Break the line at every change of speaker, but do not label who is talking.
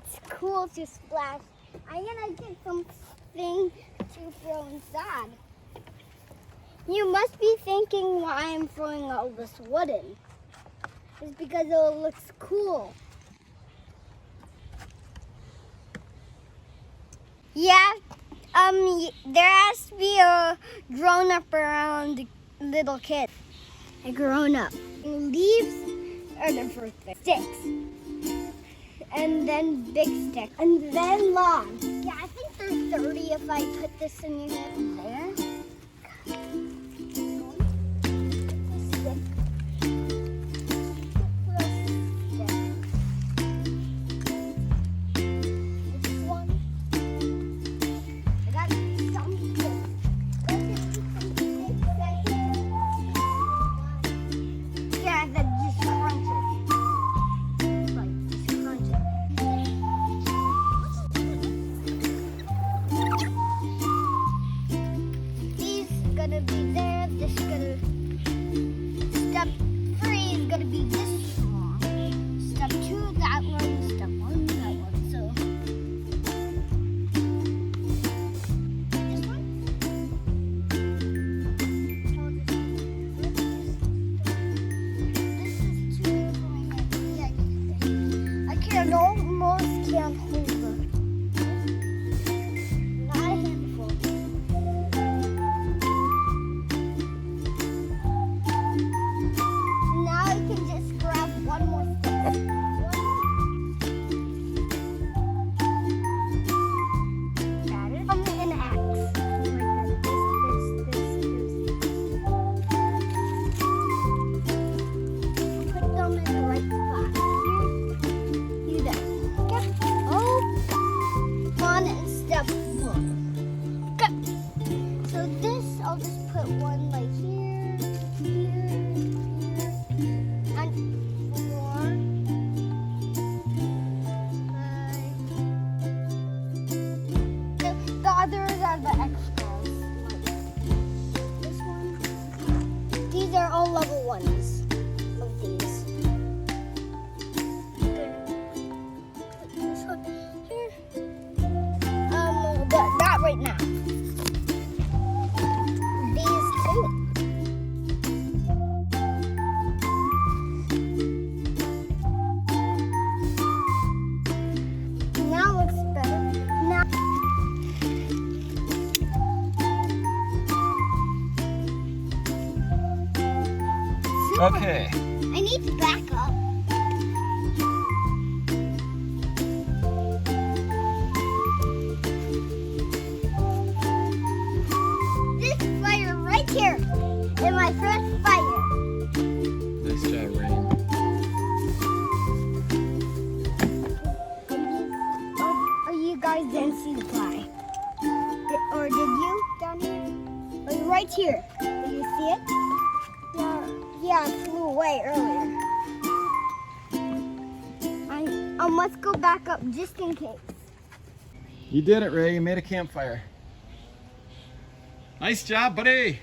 It's cool to splash. I'm gonna get something to throw inside. You must be thinking why I'm throwing all this wood in. It's because it looks cool. Yeah, there has to be a grown-up around the little kid. A grown-up. Leaves are the first thing. Sticks. And then big sticks. And then logs. Yeah, I think there's 30 if I put this in your hand. There. Almost can't hold it. Not a handful. Now I can just grab one more stick. Got it. An axe. Put them in the right spot. Step one. Go. So this, I'll just put one like here, and four, five. The others are the extras. Like this one. These are all level ones of these. Put this one here. But not right now. These two. Now looks better. Now. Super.
Okay.
I need to back up. Here, in my first fire.
Nice job, Rain.
Oh, you guys didn't see the fly. Or did you down here? Oh, right here. Did you see it? Yeah, it flew away earlier. I must go back up just in case.
You did it, Ray. You made a campfire. Nice job, buddy.